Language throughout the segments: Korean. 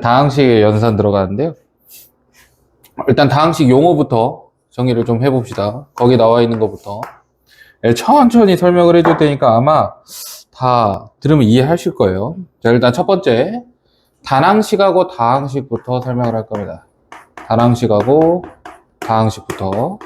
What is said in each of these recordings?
다항식의 연산 들어가는데요. 일단 다항식 용어부터 정리를 좀 해봅시다. 거기 나와 있는 것부터 천천히 설명을 해줄 테니까 아마 다 들으면 이해하실 거예요. 자, 일단 첫 번째 단항식하고 다항식부터 설명을 할 겁니다. 단항식하고 다항식부터.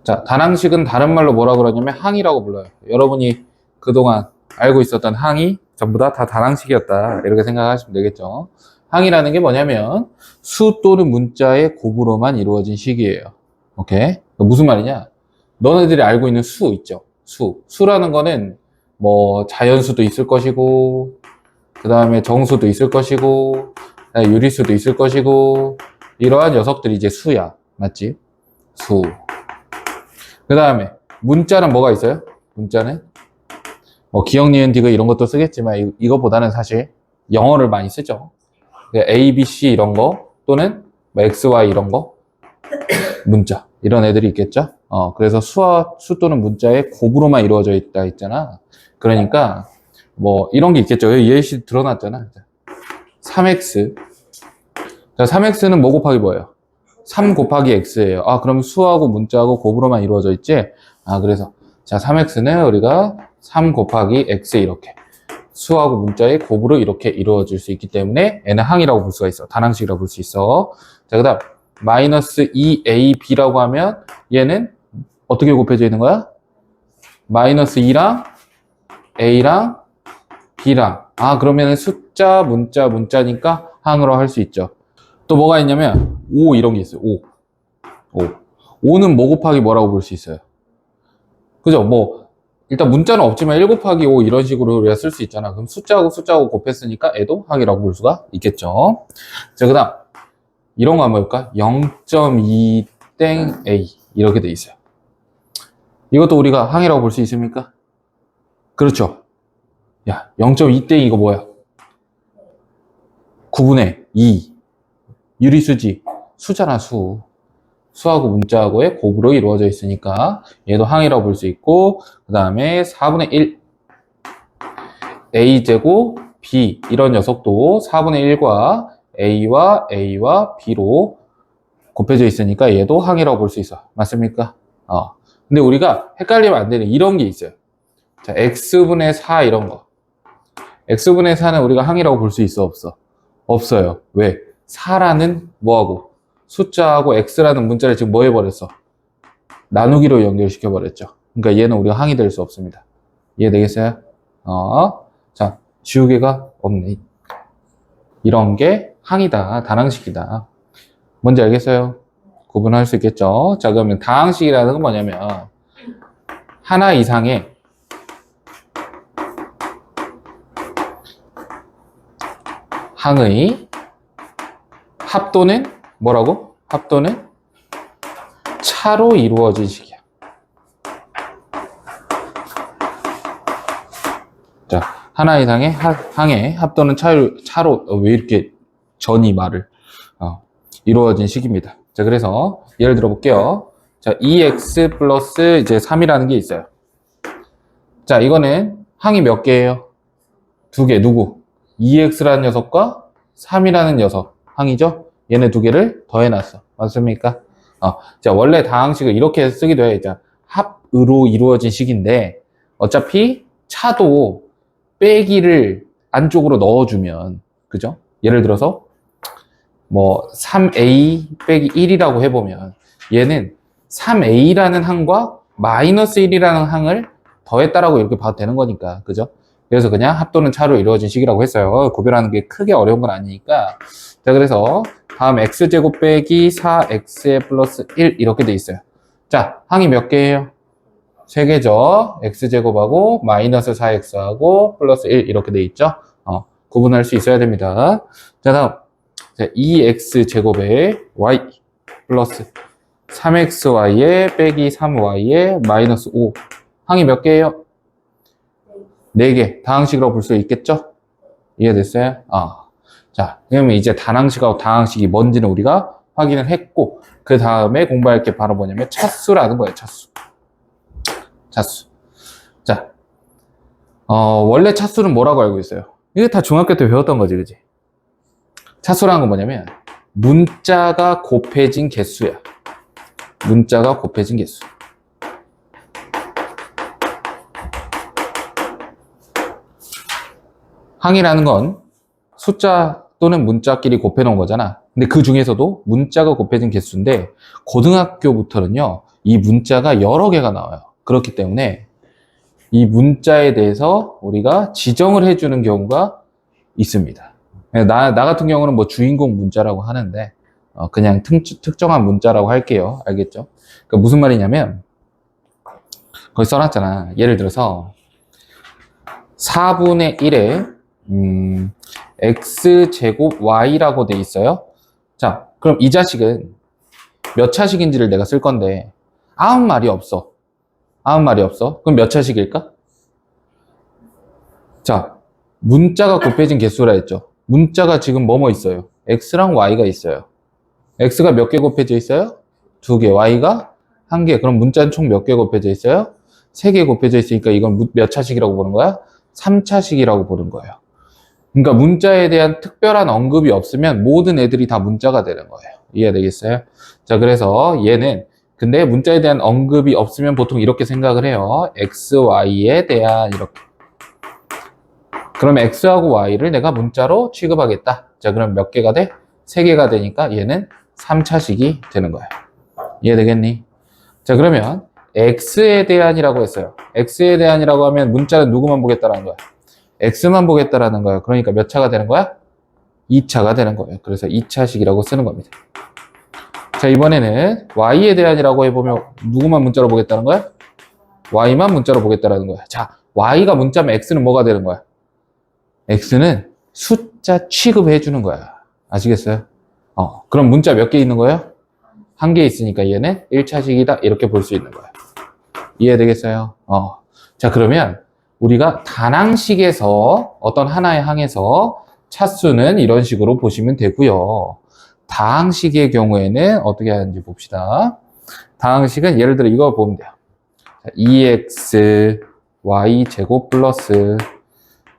자, 단항식은 다른 말로 뭐라 그러냐면 항이라고 불러요. 여러분이 그동안 알고 있었던 항이 전부 다 단항식이었다, 이렇게 생각하시면 되겠죠. 항이라는 게 뭐냐면 수 또는 문자의 곱으로만 이루어진 식이에요. 오케이? 무슨 말이냐? 너네들이 알고 있는 수 있죠? 수라는 거는 뭐 자연수도 있을 것이고, 그 다음에 정수도 있을 것이고, 유리수도 있을 것이고, 이러한 녀석들이 이제 수야. 맞지? 수. 그 다음에 문자는 뭐가 있어요? 문자는 뭐 기억, 니은, 디귿 이런 것도 쓰겠지만 이거보다는 사실 영어를 많이 쓰죠. A, B, C 이런 거 또는 뭐 X, Y 이런 거, 문자 이런 애들이 있겠죠. 그래서 수 또는 문자의 곱으로만 이루어져 있다 했잖아. 그러니까 뭐 이런 게 있겠죠. 여기 예시 드러났잖아. 3x. 자, 3x는 뭐 곱하기 뭐예요? 3 곱하기 x예요. 그럼 수하고 문자하고 곱으로만 이루어져 있지? 그래서 자, 3x는 우리가 3 곱하기 x 이렇게 수하고 문자의 곱으로 이렇게 이루어질 수 있기 때문에 얘는 항이라고 볼 수가 있어. 단항식이라고 볼 수 있어. 자, 그 다음 마이너스 2ab라고 하면 얘는 어떻게 곱해져 있는 거야? 마이너스 2랑 a랑 b랑. 그러면 숫자, 문자니까 항으로 할 수 있죠. 또 뭐가 있냐면 5 이런 게 있어요. 5는 뭐 곱하기 뭐라고 볼 수 있어요? 그죠? 뭐 일단 문자는 없지만 1 곱하기 5 이런 식으로 우리가 쓸 수 있잖아. 그럼 숫자하고 곱했으니까 얘도 항이라고 볼 수가 있겠죠. 자, 그 다음 이런 거 한번 볼까? 0.2 땡 a 이렇게 돼 있어요. 이것도 우리가 항이라고 볼 수 있습니까? 그렇죠. 야, 0.2 땡 이거 뭐야? 9분의 2 유리수지. 수잖아, 수하고 문자하고의 곱으로 이루어져 있으니까 얘도 항이라고 볼 수 있고, 그 다음에 4분의 1 a제곱 b 이런 녀석도 4분의 1과 a와 b로 곱해져 있으니까 얘도 항이라고 볼 수 있어. 맞습니까? 근데 우리가 헷갈리면 안 되는 이런 게 있어요. 자, x분의 4 이런 거. x분의 4는 우리가 항이라고 볼 수 있어, 없어? 없어요. 왜? 4라는 뭐하고? 숫자하고 x라는 문자를 지금 뭐 해버렸어? 나누기로 연결시켜 버렸죠. 그러니까 얘는 우리가 항이 될 수 없습니다. 이해되겠어요? 자, 지우개가 없네. 이런 게 항이다, 단항식이다. 뭔지 알겠어요? 구분할 수 있겠죠? 자, 그러면 다항식이라는 건 뭐냐면 하나 이상의 항의 합도는 뭐라고? 합도는 차로 이루어진 식이야. 자, 하나 이상의 항의 합도는 차로 왜 이렇게 전이 말을 이루어진 식입니다. 자, 그래서 예를 들어 볼게요. 자, 2x 플러스 이제 3이라는 게 있어요. 자, 이거는 항이 몇 개예요? 2개. 누구? 2x라는 녀석과 3이라는 녀석 항이죠? 얘네 두 개를 더해놨어. 맞습니까? 자, 원래 다항식을 이렇게 쓰기도 해. 자, 합으로 이루어진 식인데 어차피 차도 빼기를 안쪽으로 넣어주면, 그죠? 예를 들어서 뭐 3a 빼기 1이라고 해보면 얘는 3a라는 항과 마이너스 1이라는 항을 더했다라고 이렇게 봐도 되는 거니까, 그죠? 그래서 그냥 합도는 차로 이루어진 식이라고 했어요. 구별하는 게 크게 어려운 건 아니니까. 자, 그래서 다음 x제곱 빼기 4x 플러스 1 이렇게 돼 있어요. 자, 항이 몇 개예요? 3개죠. x제곱하고 마이너스 4x하고 플러스 1 이렇게 돼 있죠. 구분할 수 있어야 됩니다. 자, 다음 2x제곱에 y 플러스 3xy에 빼기 3y에 마이너스 5 항이 몇 개예요? 4개. 다항식이라고 볼 수 있겠죠? 이해됐어요? 자, 그러면 이제 단항식하고 다항식이 뭔지는 우리가 확인을 했고, 그 다음에 공부할 게 바로 뭐냐면 차수라는 거예요. 차수. 자, 원래 차수는 뭐라고 알고 있어요? 이게 다 중학교 때 배웠던 거지, 그지? 차수라는 건 뭐냐면 문자가 곱해진 개수야. 문자가 곱해진 개수. 항이라는 건 숫자 또는 문자끼리 곱해놓은 거잖아. 근데 그 중에서도 문자가 곱해진 개수인데 고등학교부터는요, 이 문자가 여러 개가 나와요. 그렇기 때문에 이 문자에 대해서 우리가 지정을 해주는 경우가 있습니다. 나 같은 경우는 뭐 주인공 문자라고 하는데 그냥 특정한 문자라고 할게요. 알겠죠? 그러니까 무슨 말이냐면 거기 써놨잖아. 예를 들어서 4분의 1에 x제곱 y라고 돼 있어요. 자, 그럼 이 자식은 몇 차식인지를 내가 쓸 건데 아무 말이 없어. 아무 말이 없어. 그럼 몇 차식일까? 자, 문자가 곱해진 개수라 했죠. 문자가 지금 뭐뭐 있어요? x랑 y가 있어요. x가 몇 개 곱해져 있어요? 2개. y가 1개. 그럼 문자는 총 몇 개 곱해져 있어요? 3개 곱해져 있으니까 이건 몇 차식이라고 보는 거야? 3차식이라고 보는 거예요. 그러니까 문자에 대한 특별한 언급이 없으면 모든 애들이 다 문자가 되는 거예요. 이해되겠어요? 자, 그래서 얘는 근데 문자에 대한 언급이 없으면 보통 이렇게 생각을 해요. x, y에 대한 이렇게. 그럼 x하고 y를 내가 문자로 취급하겠다. 자, 그럼 몇 개가 돼? 3개가 되니까 얘는 3차식이 되는 거예요. 이해되겠니? 자, 그러면 x에 대한이라고 했어요. x에 대한이라고 하면 문자는 누구만 보겠다라는 거야? x만 보겠다라는 거예요. 그러니까 몇 차가 되는 거야? 2차가 되는 거예요. 그래서 2차식이라고 쓰는 겁니다. 자, 이번에는 y에 대한이라고 해보면 누구만 문자로 보겠다는 거야? y만 문자로 보겠다라는 거야. 자, y가 문자면 x는 뭐가 되는 거야? x는 숫자 취급해 주는 거야. 아시겠어요? 그럼 문자 몇 개 있는 거예요? 1개 있으니까 얘는 1차식이다. 이렇게 볼 수 있는 거예요. 이해되겠어요? 자, 그러면 우리가 다항식에서 어떤 하나의 항에서 차수는 이런 식으로 보시면 되고요. 다항식의 경우에는 어떻게 하는지 봅시다. 다항식은 예를 들어 이거 보면 돼요. 2x y제곱 플러스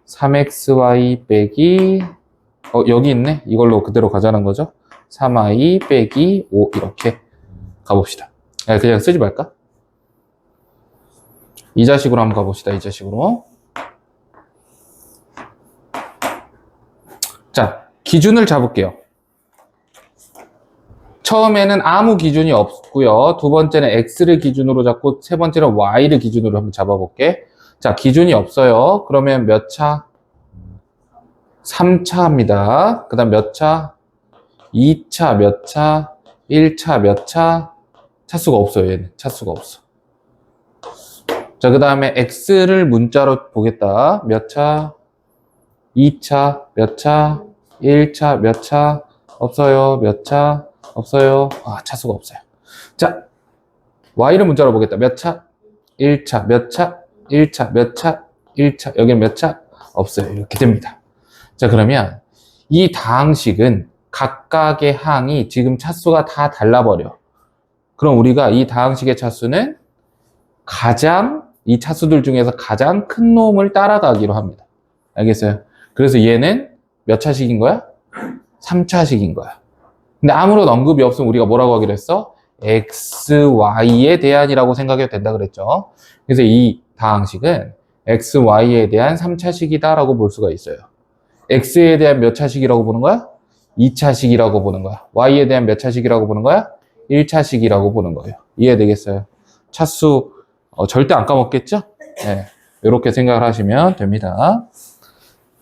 3xy 빼기 여기 있네. 이걸로 그대로 가자는 거죠. 3y 빼기 5 이렇게 가봅시다. 그냥 쓰지 말까? 이 자식으로 한번 가봅시다. 이 자식으로. 자, 기준을 잡을게요. 처음에는 아무 기준이 없고요. 두 번째는 x를 기준으로 잡고 세 번째는 y를 기준으로 한번 잡아볼게. 자, 기준이 없어요. 그러면 몇 차? 3차입니다. 그 다음 몇 차? 2차 몇 차? 1차 몇 차? 차수가 없어요. 얘는 차수가 없어. 자, 그 다음에 x를 문자로 보겠다. 몇 차? 2차 몇 차? 1차 몇 차? 없어요. 몇 차? 없어요. 차수가 없어요. 자, y를 문자로 보겠다. 몇 차? 1차 몇 차? 1차 몇 차? 1차 여기는 몇 차? 없어요. 이렇게 됩니다. 자, 그러면 이 다항식은 각각의 항이 지금 차수가 다 달라버려. 그럼 우리가 이 다항식의 차수는 이 차수들 중에서 가장 큰 놈을 따라가기로 합니다. 알겠어요? 그래서 얘는 몇 차식인 거야? 3차식인 거야. 근데 아무런 언급이 없으면 우리가 뭐라고 하기로 했어? x, y에 대한이라고 생각해도 된다 그랬죠. 그래서 이 다항식은 x, y에 대한 3차식이다 라고 볼 수가 있어요. x에 대한 몇 차식이라고 보는 거야? 2차식이라고 보는 거야. y에 대한 몇 차식이라고 보는 거야? 1차식이라고 보는 거예요. 이해되겠어요? 차수 절대 안 까먹겠죠? 네, 이렇게 생각을 하시면 됩니다.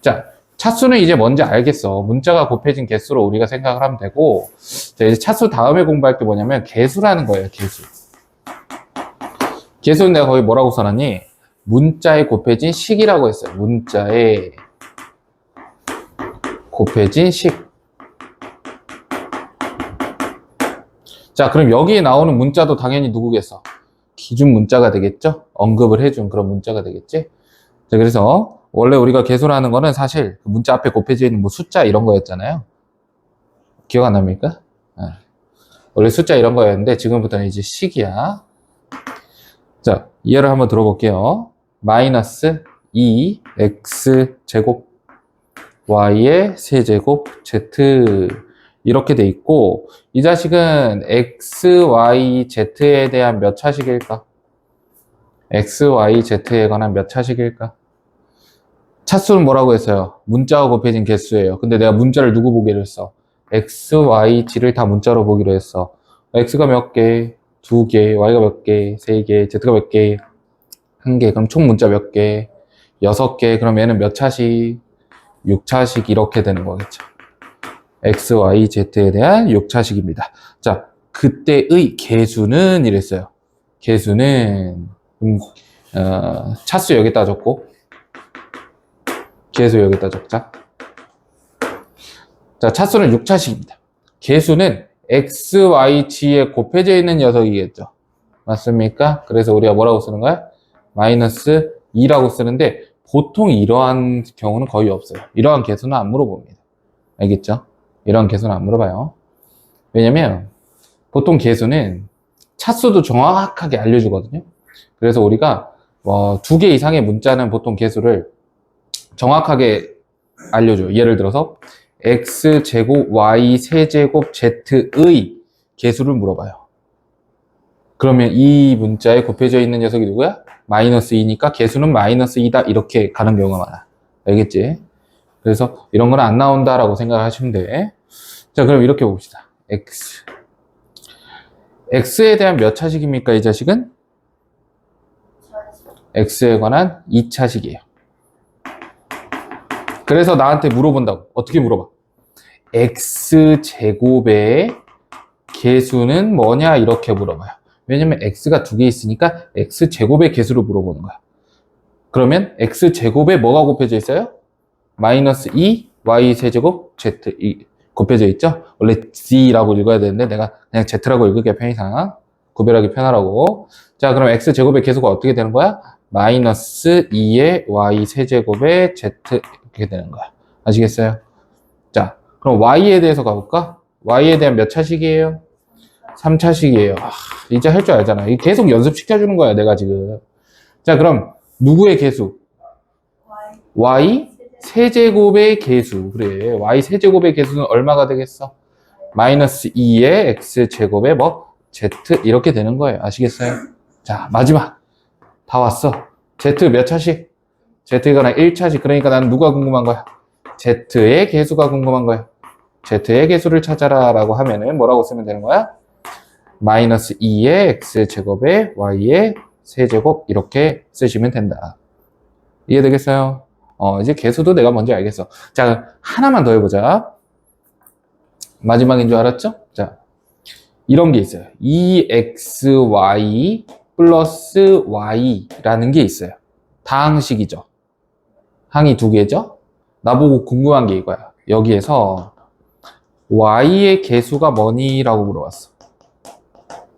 자, 차수는 이제 뭔지 알겠어. 문자가 곱해진 개수로 우리가 생각을 하면 되고, 자, 이제 차수 다음에 공부할 게 뭐냐면 개수라는 거예요. 개수. 개수는 내가 거기 뭐라고 써놨니? 문자에 곱해진 식이라고 했어요. 문자에 곱해진 식. 자, 그럼 여기에 나오는 문자도 당연히 누구겠어? 기준 문자가 되겠죠? 언급을 해준 그런 문자가 되겠지? 자, 그래서 원래 우리가 개수라는 거는 사실 문자 앞에 곱해져 있는 뭐 숫자 이런 거였잖아요. 기억 안 납니까? 원래 숫자 이런 거였는데 지금부터는 이제 식이야. 자, 예를 한번 들어볼게요. 마이너스 2x 제곱 y의 세제곱 z 이렇게 돼 있고 이 자식은 x, y, z에 대한 몇 차식일까? x, y, z에 관한 몇 차식일까? 차수는 뭐라고 했어요? 문자가 곱해진 개수예요. 근데 내가 문자를 누구 보기로 했어? x, y, g를 다 문자로 보기로 했어. x가 몇 개? 2개. y가 몇 개? 3개. z가 몇 개? 1개. 그럼 총 문자 몇 개? 6개. 그럼 얘는 몇 차식? 6차식 이렇게 되는 거겠죠. x, y, z에 대한 6차식입니다. 자, 그때의 개수는 이랬어요. 개수는 차수 여기다 적고 개수 여기다 적자. 자, 차수는 6차식입니다. 개수는 x, y, g에 곱해져 있는 녀석이겠죠. 맞습니까? 그래서 우리가 뭐라고 쓰는 거야? 마이너스 2라고 쓰는데 보통 이러한 경우는 거의 없어요. 이러한 개수는 안 물어봅니다. 알겠죠? 이러한 개수는 안 물어봐요. 왜냐면 보통 개수는 차수도 정확하게 알려주거든요. 그래서 우리가 2개 이상의 문자는 보통 개수를 정확하게 알려줘요. 예를 들어서 x제곱 y 세제곱 z의 개수를 물어봐요. 그러면 이 문자에 곱해져 있는 녀석이 누구야? 마이너스 2니까 개수는 마이너스 2다 이렇게 가는 경우가 많아. 알겠지? 그래서 이런 건 안 나온다라고 생각하시면 돼. 자, 그럼 이렇게 봅시다. x에 대한 몇 차식입니까? 이 자식은? x에 관한 2차식이에요. 그래서 나한테 물어본다고. 어떻게 물어봐? x제곱의 개수는 뭐냐? 이렇게 물어봐요. 왜냐면 x가 2개 있으니까 x제곱의 개수를 물어보는 거야. 그러면 x제곱에 뭐가 곱해져 있어요? 마이너스 2 y 세제곱 z 곱해져 있죠? 원래 z라고 읽어야 되는데 내가 그냥 z라고 읽을게 편의상 구별하기 편하라고. 자, 그럼 x제곱의 개수가 어떻게 되는 거야? 마이너스 2의 y 세제곱의 z 이렇게 되는 거야. 아시겠어요? 자, 그럼 y에 대해서 가볼까? y에 대한 몇 차식이에요? 3차식이에요. 이제 할 줄 알잖아. 이거 계속 연습시켜주는 거야, 내가 지금. 자, 그럼 누구의 개수? y 세제곱의 개수. 그래. y 세제곱의 개수는 얼마가 되겠어? 마이너스 2의 x제곱의 z 이렇게 되는 거예요. 아시겠어요? 자, 마지막. 다 왔어. z 몇 차식? z에 관한 1차식. 그러니까 나는 누가 궁금한 거야? z의 개수가 궁금한 거야. z의 개수를 찾아라 라고 하면은 뭐라고 쓰면 되는 거야? 마이너스 2의 x제곱에 y의 세제곱 이렇게 쓰시면 된다. 이해되겠어요? 이제 개수도 내가 뭔지 알겠어. 자, 하나만 더 해보자. 마지막인 줄 알았죠? 자, 이런 게 있어요. 2xy 플러스 y라는 게 있어요. 다항식이죠. 항이 2개죠? 나보고 궁금한 게 이거야. 여기에서 y의 개수가 뭐니? 라고 물어봤어.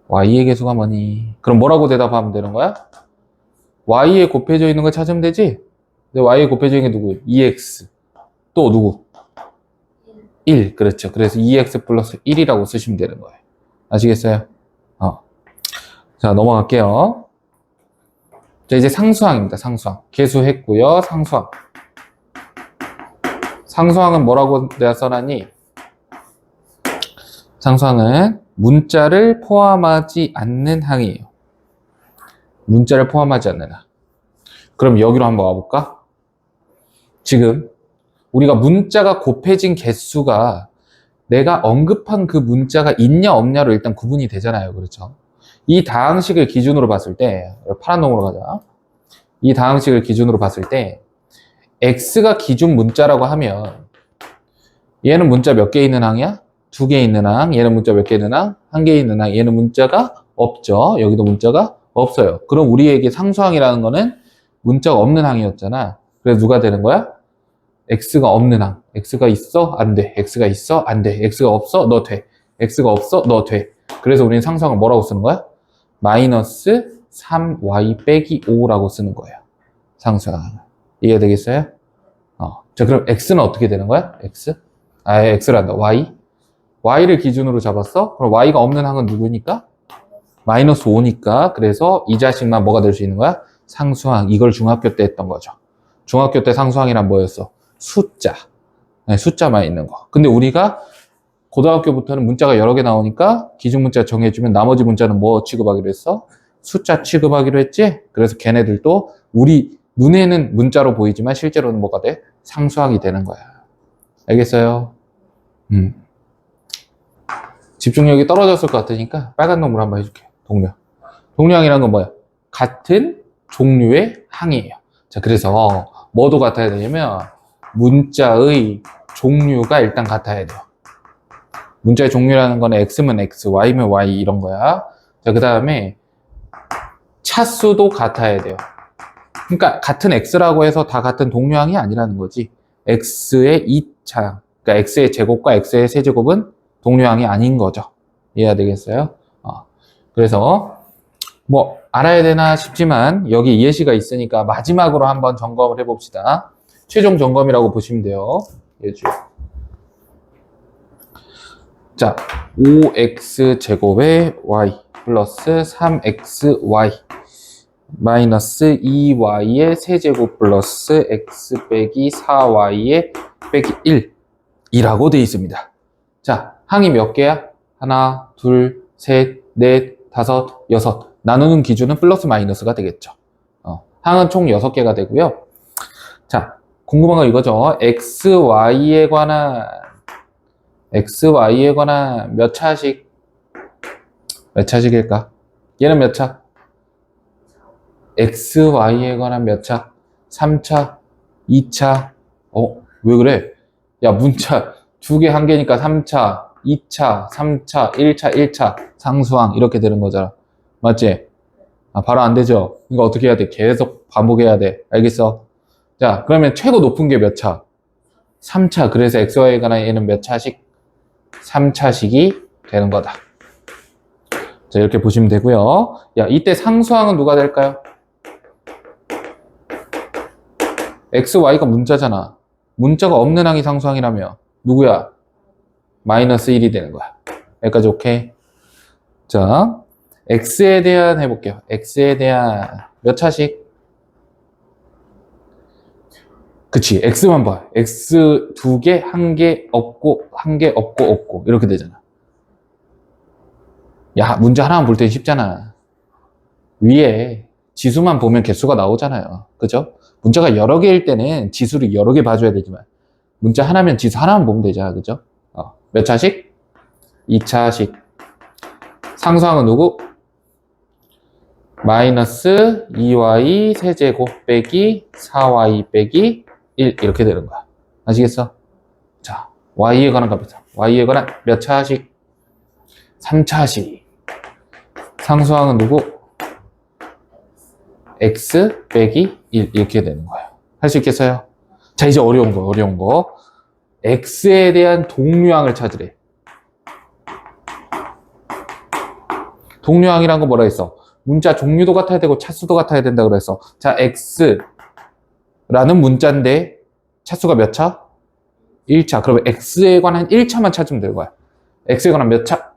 y의 개수가 뭐니? 그럼 뭐라고 대답하면 되는 거야? y에 곱해져 있는 거 찾으면 되지? 근데 y에 곱해져 있는 게 누구? 2x. 또 누구? 1. 그렇죠. 그래서 2x 플러스 1이라고 쓰시면 되는 거예요. 아시겠어요? 자, 넘어갈게요. 자, 이제 상수항입니다. 상수항. 개수했고요. 상수항. 상수항은 뭐라고 내가 써놨니? 상수항은 문자를 포함하지 않는 항이에요. 문자를 포함하지 않는 항. 그럼 여기로 한번 와볼까? 지금 우리가 문자가 곱해진 개수가 내가 언급한 그 문자가 있냐 없냐로 일단 구분이 되잖아요. 그렇죠? 이 다항식을 기준으로 봤을 때, 파란 놈으로 가자. 이 다항식을 기준으로 봤을 때 x가 기준 문자라고 하면 얘는 문자 몇 개 있는 항이야? 2개 있는 항. 얘는 문자 몇 개 있는 항? 1개 있는 항. 얘는 문자가 없죠. 여기도 문자가 없어요. 그럼 우리에게 상수항이라는 거는 문자가 없는 항이었잖아. 그래서 누가 되는 거야? x가 없는 항. x가 있어? 안 돼. x가 있어? 안 돼. x가 없어? 너 돼. x가 없어? 너 돼. 그래서 우리는 상수항을 뭐라고 쓰는 거야? 마이너스 3y 빼기 5라고 쓰는 거예요. 상수항. 이해되겠어요? 자, 그럼 x는 어떻게 되는 거야? x? x를 한다. y를 기준으로 잡았어? 그럼 y가 없는 항은 누구니까? 마이너스 5니까. 그래서 이 자식만 뭐가 될 수 있는 거야? 상수항. 이걸 중학교 때 했던 거죠. 중학교 때 상수항이란 뭐였어? 숫자. 네, 숫자만 있는 거. 근데 우리가 고등학교부터는 문자가 여러 개 나오니까 기준 문자 정해주면 나머지 문자는 뭐 취급하기로 했어? 숫자 취급하기로 했지? 그래서 걔네들도 우리 눈에는 문자로 보이지만 실제로는 뭐가 돼? 상수항이 되는 거야. 알겠어요? 집중력이 떨어졌을 것 같으니까 빨간 놈으로 한번 해줄게. 동류항. 동류항이란 건 뭐야? 같은 종류의 항이에요. 자, 그래서 뭐도 같아야 되냐면 문자의 종류가 일단 같아야 돼요. 문자의 종류라는 거는 X면 X, Y면 Y 이런 거야. 자, 그 다음에 차수도 같아야 돼요. 그러니까 같은 X라고 해서 다 같은 동류항이 아니라는 거지. X의 2차, 그러니까 X의 제곱과 X의 세제곱은 동류항이 아닌 거죠. 이해가 되겠어요? 그래서 뭐 알아야 되나 싶지만 여기 예시가 있으니까 마지막으로 한번 점검을 해봅시다. 최종 점검이라고 보시면 돼요. 예주. 자, 5x제곱에 y 플러스 3xy 마이너스 2y의 세제곱 플러스 x 빼기 4y의 빼기 1이라고 되어 있습니다. 자, 항이 몇 개야? 하나, 둘, 셋, 넷, 다섯, 여섯. 나누는 기준은 플러스 마이너스가 되겠죠. 항은 총 6개가 되고요. 자, 궁금한 거 이거죠. xy에 관한 몇 차식? 몇 차식일까? 얘는 몇 차? xy에 관한 몇 차? 3차? 2차? 왜 그래? 야, 문자 2개, 1개니까 3차, 2차, 3차, 1차, 1차, 상수항 이렇게 되는 거잖아. 맞지? 바로 안 되죠? 이거 어떻게 해야 돼? 계속 반복해야 돼. 알겠어? 자, 그러면 최고 높은 게 몇 차? 3차. 그래서 xy에 관한 얘는 몇 차식? 3차식이 되는 거다. 자, 이렇게 보시면 되고요. 야, 이때 상수항은 누가 될까요? x, y가 문자잖아. 문자가 없는 항이 상수항이라며 누구야? 마이너스 1이 되는 거야. 여기까지 오케이? 자, x에 대한 해볼게요. x에 대한 몇 차식? 그치, x만 봐. x 2개, 1개 없고, 1개 없고, 없고 이렇게 되잖아. 야, 문제 하나만 볼 땐 쉽잖아. 위에 지수만 보면 개수가 나오잖아요. 그죠? 문자가 여러 개일 때는 지수를 여러 개 봐줘야 되지만 문자 하나면 지수 하나만 보면 되잖아. 그죠? 몇 차식? 2차식. 상수항은 누구? 마이너스 2y 세제곱 빼기 4y 빼기 1 이렇게 되는 거야. 아시겠어? 자, y에 관한 값이다. y에 관한 몇 차식? 3차식. 상수항은 누구? x 빼기 1 이렇게 되는 거예요. 할 수 있겠어요? 자, 이제 어려운 거. x에 대한 동류항을 찾으래. 동류항이란 거 뭐라 했어? 문자 종류도 같아야 되고 차수도 같아야 된다 그랬어. 자, x라는 문자인데 차수가 몇 차? 1차. 그러면 x에 관한 1차만 찾으면 되는 거야. x에 관한 몇 차?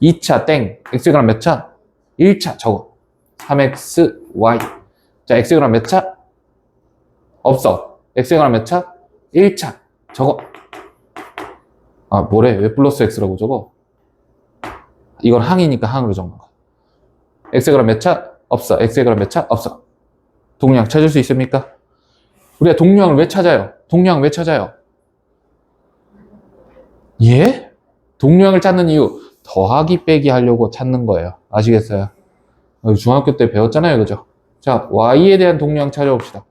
2차 땡. x에 관한 몇 차? 1차 적어. 3xy. 자, x에 관한 몇 차? 없어. x에 관한 몇 차? 1차 적어. 뭐래? 왜 플러스 x라고 적어? 이건 항이니까 항으로 적는 거야. x에 관한 몇 차? 없어. x에 관한 몇 차? 없어. 동류항 찾을 수 있습니까? 우리가 동류항을 왜 찾아요? 동류항 왜 찾아요? 예? 동류항을 찾는 이유 더하기 빼기 하려고 찾는 거예요. 아시겠어요? 중학교 때 배웠잖아요. 그죠? 자, y에 대한 동류항 찾아봅시다.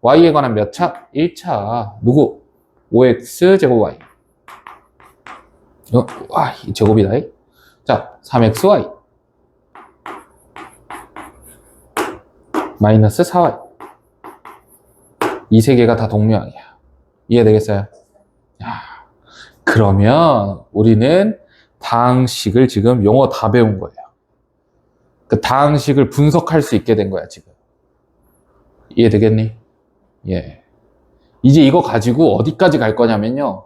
y에 관한 몇 차? 1차. 누구? 5x 제곱 y. y 제곱이다. 자, 3xy. 마이너스 4y. 이 세 개가 다 동류항이야. 이해되겠어요? 야, 그러면 우리는 다항식을 지금 영어 다 배운 거예요. 그 다항식을 분석할 수 있게 된 거야, 지금. 이해되겠니? 예. 이제 이거 가지고 어디까지 갈 거냐면요.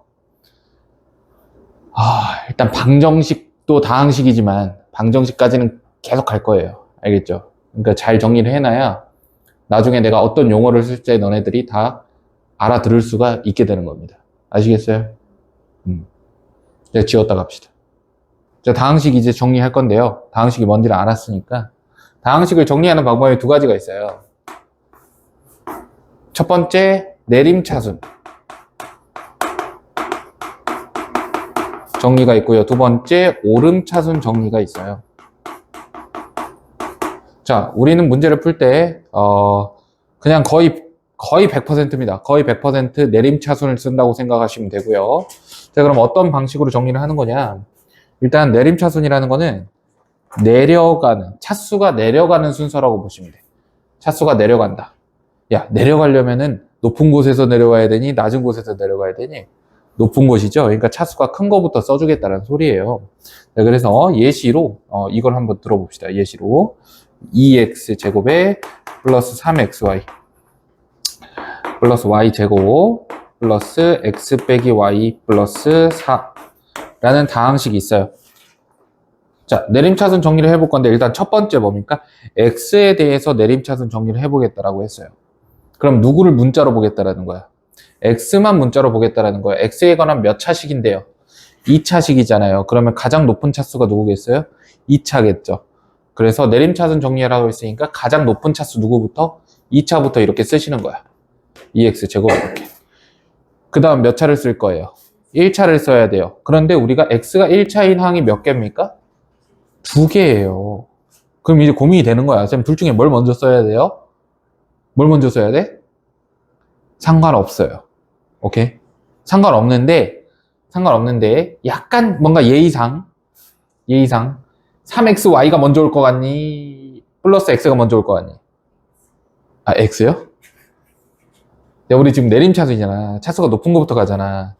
일단 방정식도 다항식이지만 방정식까지는 계속 갈 거예요. 알겠죠? 그러니까 잘 정리를 해놔야 나중에 내가 어떤 용어를 쓸 때 너네들이 다 알아들을 수가 있게 되는 겁니다. 아시겠어요? 네, 지웠다 갑시다. 자, 다항식 이제 정리할 건데요. 다항식이 뭔지를 알았으니까. 다항식을 정리하는 방법이 두 가지가 있어요. 첫 번째, 내림차순. 정리가 있고요. 두 번째, 오름차순 정리가 있어요. 자, 우리는 문제를 풀 때, 그냥 거의 100%입니다. 거의 100% 내림차순을 쓴다고 생각하시면 되고요. 자, 그럼 어떤 방식으로 정리를 하는 거냐? 일단 내림차순이라는 거는 차수가 내려가는 순서라고 보시면 돼요. 차수가 내려간다. 야, 내려가려면은 높은 곳에서 내려가야 되니, 낮은 곳에서 내려가야 되니? 높은 곳이죠. 그러니까 차수가 큰 거부터 써주겠다는 소리예요. 네, 그래서 예시로, 이걸 한번 들어봅시다. 예시로. 2x 제곱에 플러스 3xy 플러스 y 제곱 플러스 x 빼기 y 플러스 4라는 다항식이 있어요. 자, 내림차순 정리를 해볼 건데 일단 첫 번째 뭡니까? x에 대해서 내림차순 정리를 해보겠다라고 했어요. 그럼 누구를 문자로 보겠다라는 거야? x만 문자로 보겠다라는 거야. x에 관한 몇 차식인데요? 2차식이잖아요. 그러면 가장 높은 차수가 누구겠어요? 2차겠죠. 그래서 내림차순 정리하라고 했으니까 가장 높은 차수 누구부터? 2차부터 이렇게 쓰시는 거야. 2x 제곱 이렇게. 그 다음 몇 차를 쓸 거예요? 1차를 써야 돼요. 그런데 우리가 x가 1차인 항이 몇 개입니까? 2개예요. 그럼 이제 고민이 되는 거야. 쌤, 둘 중에 뭘 먼저 써야 돼요? 뭘 먼저 써야 돼? 상관없어요. 오케이? 상관없는데 약간 뭔가 예의상 3xy가 먼저 올 것 같니? 플러스 x가 먼저 올 것 같니? 아, x요? 야, 우리 지금 내림차순이잖아. 차수가 높은 것부터 가잖아.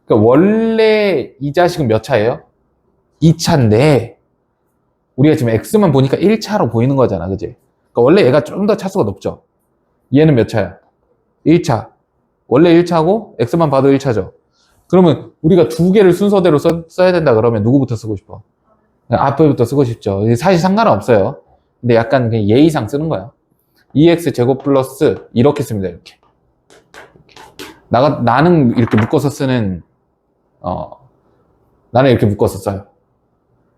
그러니까 원래 이 자식은 몇 차예요? 2차인데 우리가 지금 x만 보니까 1차로 보이는 거잖아. 그지? 그러니까 원래 얘가 좀 더 차수가 높죠. 얘는 몇 차야? 1차. 원래 1차고 x만 봐도 1차죠. 그러면 우리가 두 개를 순서대로 써야 된다 그러면 누구부터 쓰고 싶어? 앞부터 쓰고 싶죠. 사실 상관은 없어요. 근데 약간 그냥 예의상 쓰는 거야. 2x 제곱 플러스 이렇게 씁니다. 이렇게. 나는 이렇게 묶어서 쓰는 나는 이렇게 묶어서 써요.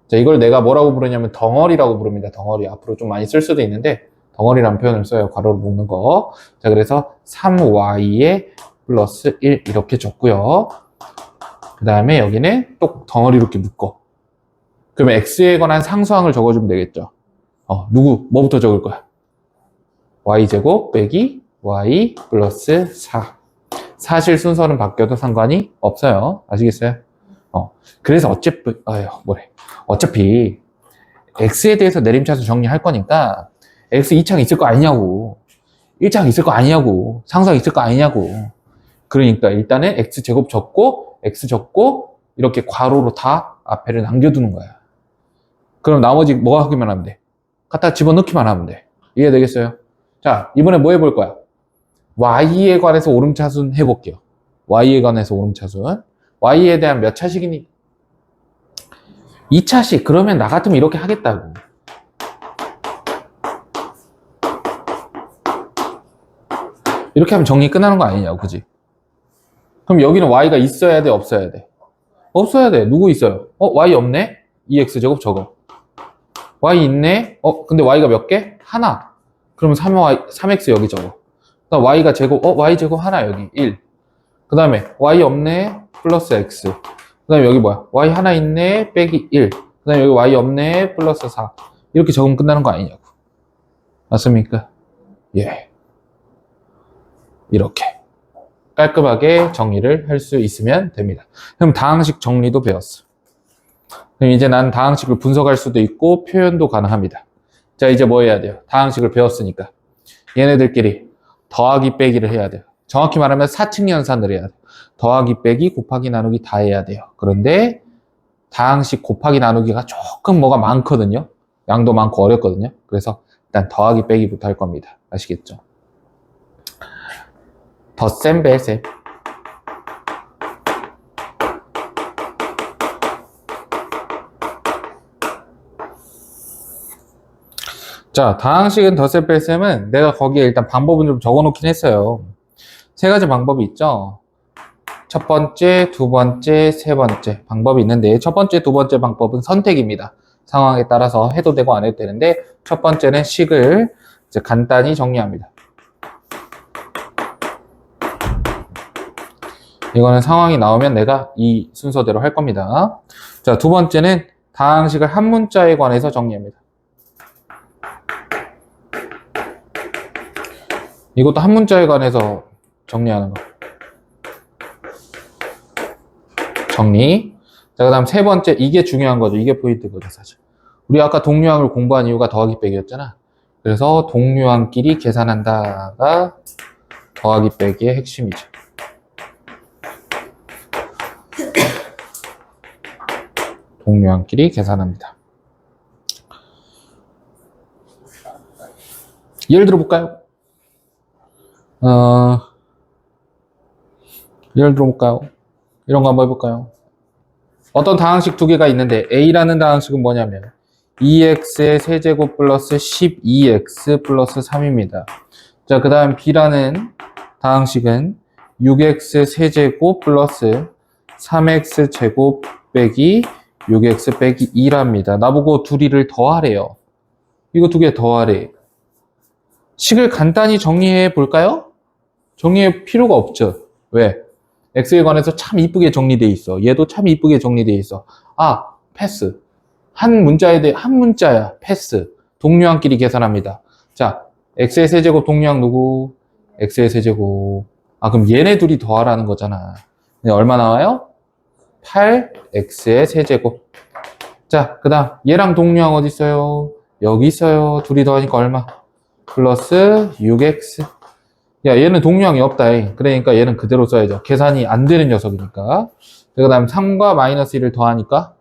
자, 이걸 내가 뭐라고 부르냐면 덩어리라고 부릅니다. 덩어리. 앞으로 좀 많이 쓸 수도 있는데 덩어리라는 표현을 써요. 괄호로 묶는 거. 자, 그래서 3y에 플러스 1 이렇게 줬고요. 그 다음에 여기는 또 덩어리로 이렇게 묶어. 그러면 x에 관한 상수항을 적어주면 되겠죠. 뭐부터 적을 거야? y제곱 빼기 y 플러스 4. 사실 순서는 바뀌어도 상관이 없어요. 아시겠어요? 그래서 어차피 x에 대해서 내림차순 정리할 거니까 x 2창 있을 거 아니냐고. 1창 있을 거 아니냐고. 상수항 있을 거 아니냐고. 그러니까 일단은 x제곱 적고 x 적고 이렇게 괄호로 다 앞에를 남겨두는 거야. 그럼 나머지 뭐 하기만 하면 돼? 갖다 집어넣기만 하면 돼. 이해되겠어요? 자, 이번에 뭐 해볼 거야? y에 관해서 오름차순 해볼게요. y에 관해서 오름차순. y에 대한 몇 차식이니? 2차식. 그러면 나 같으면 이렇게 하겠다고. 이렇게 하면 정리 끝나는 거 아니냐고, 그지? 그럼 여기는 y가 있어야 돼, 없어야 돼? 없어야 돼. 누구 있어요? y 없네? 2x제곱 적어. y 있네? 근데 y가 몇 개? 하나. 그러면 3x 여기 적어. 그다음 y가 제곱, y제곱 하나 여기 1. 그 다음에 y 없네? 플러스 x. 그 다음에 여기 뭐야? y 하나 있네? 빼기 1. 그 다음에 여기 y 없네? 플러스 4. 이렇게 적으면 끝나는 거 아니냐고. 맞습니까? 예. 이렇게 깔끔하게 정리를 할 수 있으면 됩니다. 그럼 다항식 정리도 배웠어. 그럼 이제 난 다항식을 분석할 수도 있고 표현도 가능합니다. 자, 이제 뭐 해야 돼요? 다항식을 배웠으니까 얘네들끼리 더하기 빼기를 해야 돼요. 정확히 말하면 사칙 연산을 해야 돼요. 더하기 빼기 곱하기 나누기 다 해야 돼요. 그런데 다항식 곱하기 나누기가 조금 뭐가 많거든요. 양도 많고 어렵거든요. 그래서 일단 더하기 빼기부터 할 겁니다. 아시겠죠? 덧셈 배셈. 자, 다항식은 덧셈 뺄셈은 내가 거기에 일단 방법은 좀 적어 놓긴 했어요. 세 가지 방법이 있죠. 첫 번째, 두 번째, 세 번째 방법이 있는데 첫 번째, 두 번째 방법은 선택입니다. 상황에 따라서 해도 되고 안 해도 되는데 첫 번째는 식을 이제 간단히 정리합니다. 이거는 상황이 나오면 내가 이 순서대로 할 겁니다. 자, 두 번째는 다항식을 한 문자에 관해서 정리합니다. 이것도 한 문자에 관해서 정리하는 거. 정리. 자, 그 다음 세 번째, 이게 중요한 거죠. 이게 포인트거든, 사실. 우리 아까 동류항을 공부한 이유가 더하기 빼기였잖아. 그래서 동류항끼리 계산한다가 더하기 빼기의 핵심이죠. 동류항끼리 계산합니다. 예를 들어 볼까요? 예를 들어 볼까요? 이런 거 한번 해볼까요? 어떤 다항식 두 개가 있는데 A라는 다항식은 뭐냐면 2x의 세제곱 플러스 12x 플러스 3입니다. 자, 그 다음 B라는 다항식은 6x 세제곱 플러스 3x 제곱 빼기 6x 빼기 2랍니다. 나보고 둘이를 더하래요. 이거 두 개 더하래. 식을 간단히 정리해 볼까요? 정리할 필요가 없죠. 왜? x에 관해서 참 이쁘게 정리돼 있어. 얘도 참 이쁘게 정리돼 있어. 아, 패스. 한 문자에 대해 한 문자야. 패스. 동류항끼리 계산합니다. 자, x의 세제곱 동류항 누구? x의 세제곱. 아, 그럼 얘네 둘이 더하라는 거잖아. 네, 얼마 나와요? 8x의 세제곱. 자, 그 다음 얘랑 동류항 어디 있어요? 여기 있어요. 둘이 더하니까 얼마? 플러스 6x. 야, 얘는 동류항이 없다. 그러니까 얘는 그대로 써야죠. 계산이 안 되는 녀석이니까. 그 다음 3과 마이너스 1을 더하니까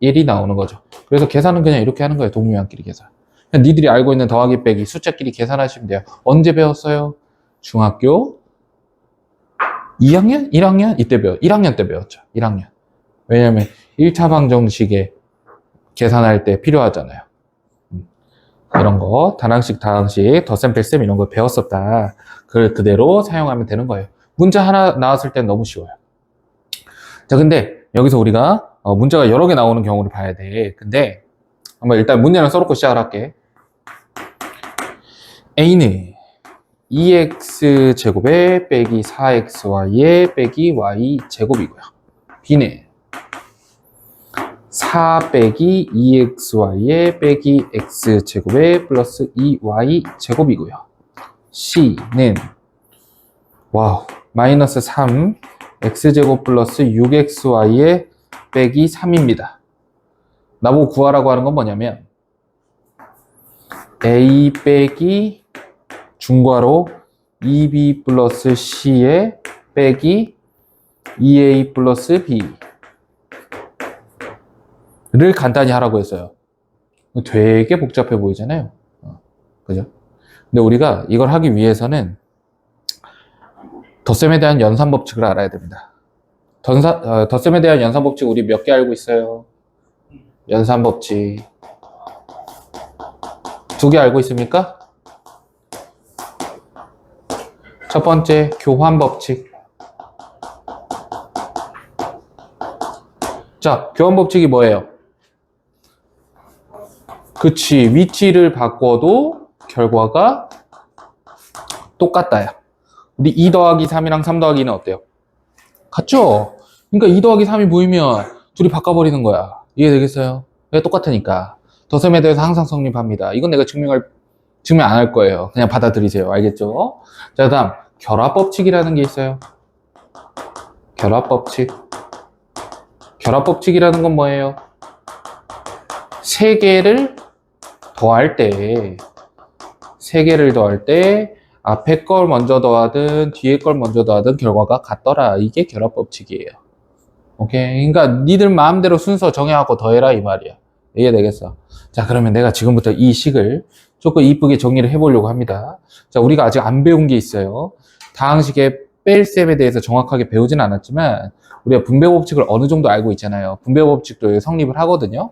1이 나오는 거죠. 그래서 계산은 그냥 이렇게 하는 거예요. 동류항끼리 계산. 그냥 니들이 알고 있는 더하기 빼기 숫자끼리 계산하시면 돼요. 언제 배웠어요? 중학교 2학년? 1학년? 이때 1학년 때 배웠죠. 1학년. 왜냐면 1차 방정식에 계산할 때 필요하잖아요. 이런 거, 다항식, 덧셈, 뺄셈 이런 거 배웠었다. 그걸 그대로 사용하면 되는 거예요. 문자 하나 나왔을 땐 너무 쉬워요. 자, 근데 여기서 우리가 문자가 여러 개 나오는 경우를 봐야 돼. 근데 한번 일단 문제는 써놓고 시작을 할게. A는 2x 제곱에 빼기 4xy에 빼기 y 제곱이고요. B는 4 빼기 2xy에 빼기 x제곱에 플러스 2y 제곱이고요. C는 와우 마이너스 3 x제곱 플러스 6xy에 빼기 3입니다. 나보고 구하라고 하는 건 뭐냐면 a 빼기 중괄호 2b 플러스 c에 빼기 2a 플러스 b 를 간단히 하라고 했어요. 되게 복잡해 보이잖아요. 그죠? 근데 우리가 이걸 하기 위해서는 덧셈에 대한 연산법칙을 알아야 됩니다. 덧셈에 대한 연산법칙 우리 몇 개 알고 있어요? 연산법칙 2개 알고 있습니까? 첫 번째 교환법칙. 자, 교환법칙이 뭐예요? 그치, 위치를 바꿔도 결과가 똑같다야. 우리 2 더하기 3이랑 3 더하기는 어때요? 같죠? 그러니까 2 더하기 3이 보이면 둘이 바꿔버리는 거야. 이해되겠어요? 왜 똑같으니까. 덧셈에 대해서 항상 성립합니다. 이건 내가 증명 안 할 거예요. 그냥 받아들이세요. 알겠죠? 자, 그 다음 결합법칙이라는 게 있어요. 결합법칙. 결합법칙이라는 건 뭐예요? 세 개를 더할 때 앞에 걸 먼저 더하든 뒤에 걸 먼저 더하든 결과가 같더라. 이게 결합법칙이에요. 오케이? 그러니까 니들 마음대로 순서 정해갖고 더해라 이 말이야. 이해되겠어? 자, 그러면 내가 지금부터 이 식을 조금 이쁘게 정리를 해보려고 합니다. 자, 우리가 아직 안 배운 게 있어요. 다항식의 뺄셈에 대해서 정확하게 배우진 않았지만 우리가 분배법칙을 어느 정도 알고 있잖아요. 분배법칙도 성립을 하거든요.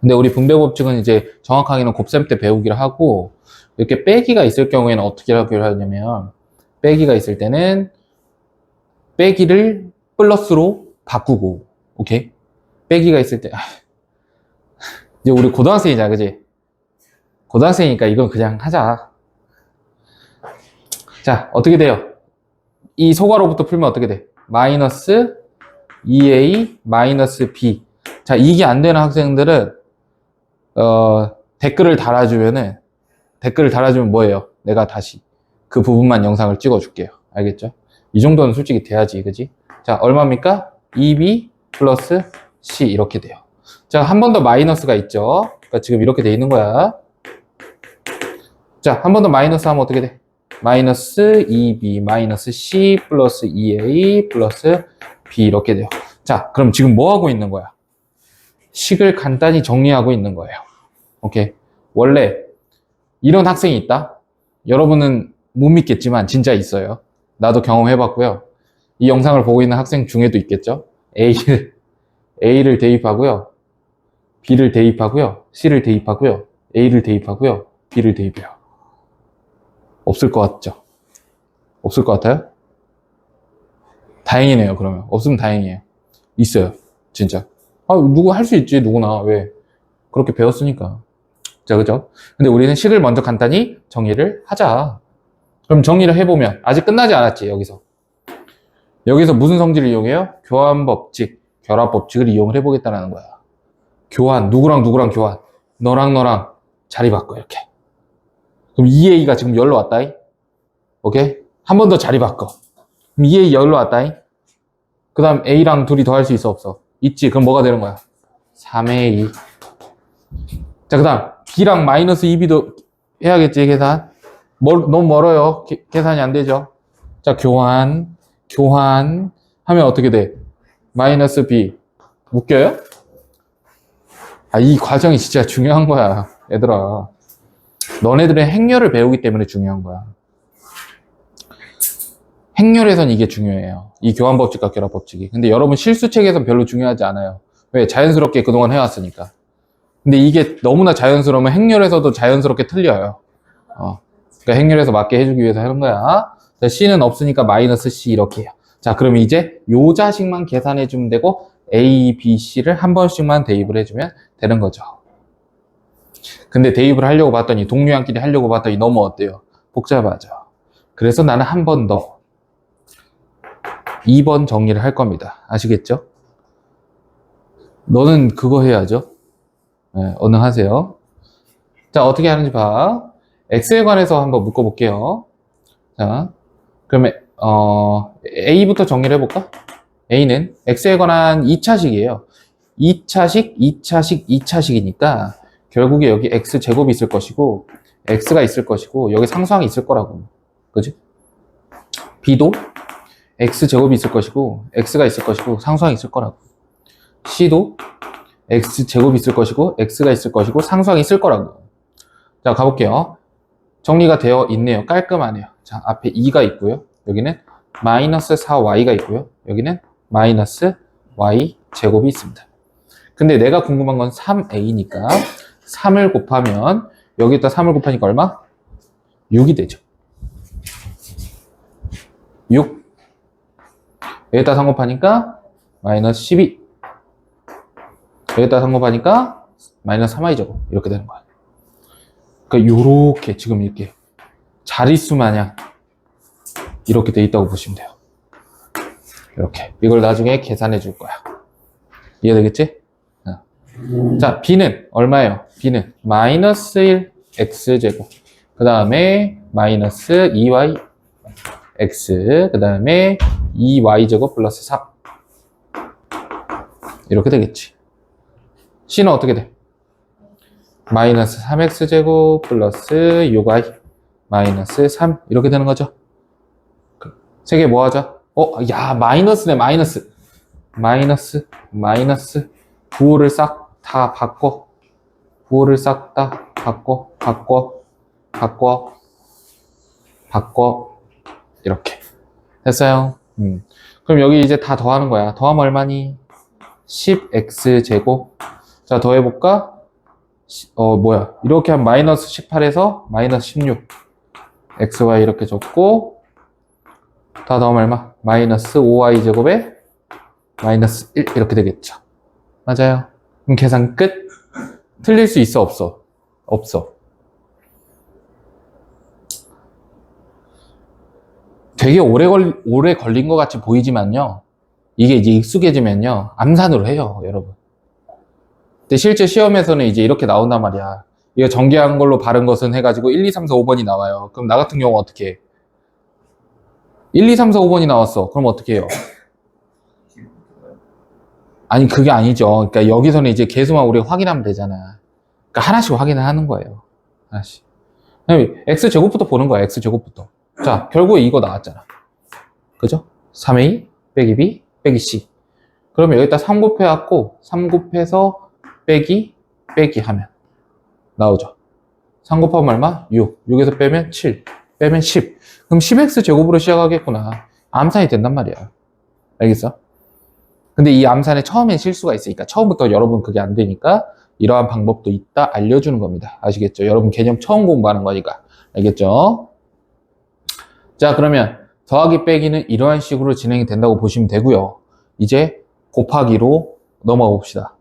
근데 우리 분배법칙은 이제 정확하게는 곱셈 때 배우기를 하고 이렇게 빼기가 있을 경우에는 어떻게 하기로 하냐면 빼기가 있을 때는 빼기를 플러스로 바꾸고, 오케이? 빼기가 있을 때, 이제 우리 고등학생이잖아, 그지? 고등학생이니까 이건 그냥 하자. 자, 어떻게 돼요? 이 소괄호부터 풀면 어떻게 돼? 마이너스 2a 마이너스 b. 자, 이게 안 되는 학생들은 댓글을 달아주면 뭐예요? 내가 다시 그 부분만 영상을 찍어줄게요. 알겠죠? 이 정도는 솔직히 돼야지, 그지? 자, 얼마입니까? 2b 플러스 c 이렇게 돼요. 자, 한 번 더 마이너스가 있죠? 그러니까 지금 이렇게 돼 있는 거야. 자, 한 번 더 마이너스 하면 어떻게 돼? 마이너스 2b 마이너스 c 플러스 2a 플러스 b 이렇게 돼요. 자, 그럼 지금 뭐 하고 있는 거야? 식을 간단히 정리하고 있는 거예요. 오케이. 원래 이런 학생이 있다? 여러분은 못 믿겠지만 진짜 있어요. 나도 경험해봤고요. 이 영상을 보고 있는 학생 중에도 있겠죠? A를 대입하고요. B를 대입하고요. C를 대입하고요. A를 대입하고요. B를 대입해요. 없을 것 같죠? 없을 것 같아요? 다행이네요, 그러면. 없으면 다행이에요. 있어요. 진짜. 누구 할 수 있지, 누구나. 왜? 그렇게 배웠으니까. 자, 그죠? 근데 우리는 식을 먼저 간단히 정리를 하자. 그럼 정리를 해보면, 아직 끝나지 않았지, 여기서. 여기서 무슨 성질을 이용해요? 교환 법칙, 결합 법칙을 이용을 해보겠다는 거야. 교환, 누구랑 누구랑 교환. 너랑 너랑 자리 바꿔, 이렇게. 그럼 2A가 지금 열로 왔다잉? 오케이? 한 번 더 자리 바꿔. 그럼 2A 열로 왔다잉? 그 다음 A랑 둘이 더 할 수 있어, 없어? 있지. 그럼 뭐가 되는 거야? 3A. 자, 그 다음 B랑 마이너스 2B도 해야겠지, 계산. 너무 멀어요. 계산이 안 되죠. 자, 교환 하면 어떻게 돼? 마이너스 B. 웃겨요? 이 과정이 진짜 중요한 거야, 얘들아. 너네들은 행렬을 배우기 때문에 중요한 거야. 행렬에선 이게 중요해요. 이 교환법칙과 결합법칙이. 근데 여러분 실수책에선 별로 중요하지 않아요. 왜? 자연스럽게 그동안 해왔으니까. 근데 이게 너무나 자연스러우면 행렬에서도 자연스럽게 틀려요. 그러니까 행렬에서 맞게 해주기 위해서 하는 거야. 자, C는 없으니까 마이너스 C 이렇게 해요. 자, 그럼 이제 요 자식만 계산해주면 되고 A, B, C를 한 번씩만 대입을 해주면 되는 거죠. 근데 대입을 하려고 봤더니 동료한끼리 하려고 봤더니 너무 어때요? 복잡하죠. 그래서 나는 한 번 더 2번 정리를 할 겁니다. 아시겠죠? 너는 그거 해야죠. 네, 얼른 하세요. 자, 어떻게 하는지 봐. X에 관해서 한번 묶어볼게요. 자, 그러면 A부터 정리를 해볼까? A는 X에 관한 2차식이에요. 2차식, 2차식, 2차식이니까 결국에 여기 X제곱이 있을 것이고 X가 있을 것이고 여기 상수항이 있을 거라고. 그지? B도 X제곱이 있을 것이고 X가 있을 것이고 상수항이 있을 거라고. C도 X제곱이 있을 것이고 X가 있을 것이고 상수항이 있을 거라고. 자, 가볼게요. 정리가 되어 있네요. 깔끔하네요. 자, 앞에 2가 있고요. 여기는 마이너스 4y가 있고요. 여기는 마이너스 y제곱이 있습니다. 근데 내가 궁금한 건 3a니까 3을 곱하면 여기다 3을 곱하니까 얼마? 6이 되죠. 6. 여기다 3 곱하니까 마이너스 12. 여기다 3 곱하니까 마이너스 3y제곱. 이렇게 되는 거야. 그러니까 요렇게 지금 이렇게 자릿수 마냥 이렇게 돼 있다고 보시면 돼요. 이렇게. 이걸 나중에 계산해 줄 거야. 이해되겠지? 자, B는 얼마예요? B는 마이너스 1 X제곱. 그 다음에 마이너스 2Y X. 그 다음에 2Y제곱 플러스 4. 이렇게 되겠지. C는 어떻게 돼? 마이너스 3X제곱 플러스 6Y 마이너스 3. 이렇게 되는 거죠. 세 개 뭐 하자? 야, 마이너스네, 마이너스. 마이너스. 부호를 싹 다 바꿔. 부호를 싹 다 바꿔. 이렇게. 됐어요? 그럼 여기 이제 다 더하는 거야. 더하면 얼마니? 10x제곱. 자, 더해볼까? 이렇게 하면 마이너스 18에서 마이너스 16. xy 이렇게 적고, 다 더하면 얼마? 마이너스 5y제곱에 마이너스 1 이렇게 되겠죠. 맞아요. 그럼 계산 끝. 틀릴 수 있어 없어? 없어. 되게 오래 걸린 것 같이 보이지만요. 이게 이제 익숙해지면요. 암산으로 해요, 여러분. 근데 실제 시험에서는 이제 이렇게 나온단 말이야. 이거 전개한 걸로 바른 것은 해가지고 1, 2, 3, 4, 5번이 나와요. 그럼 나 같은 경우 어떻게 해? 1, 2, 3, 4, 5번이 나왔어. 그럼 어떻게 해요? 아니, 그게 아니죠. 그러니까 여기서는 이제 개수만 우리가 확인하면 되잖아. 그러니까 하나씩 확인을 하는 거예요. 하나씩. x제곱부터 보는 거야, x제곱부터. 자, 결국에 이거 나왔잖아. 그죠? 3a 빼기 b 빼기 c. 그러면 여기다 3 곱해갖고 3 곱해서 빼기 하면 나오죠. 3 곱하면 얼마? 6. 6에서 빼면 7. 빼면 10. 그럼 10x 제곱으로 시작하겠구나. 암산이 된단 말이야. 알겠어? 근데 이 암산에 처음엔 실수가 있으니까 처음부터 여러분 그게 안 되니까 이러한 방법도 있다 알려주는 겁니다. 아시겠죠? 여러분 개념 처음 공부하는 거니까. 알겠죠? 자, 그러면 더하기 빼기는 이러한 식으로 진행이 된다고 보시면 되고요. 이제 곱하기로 넘어가 봅시다.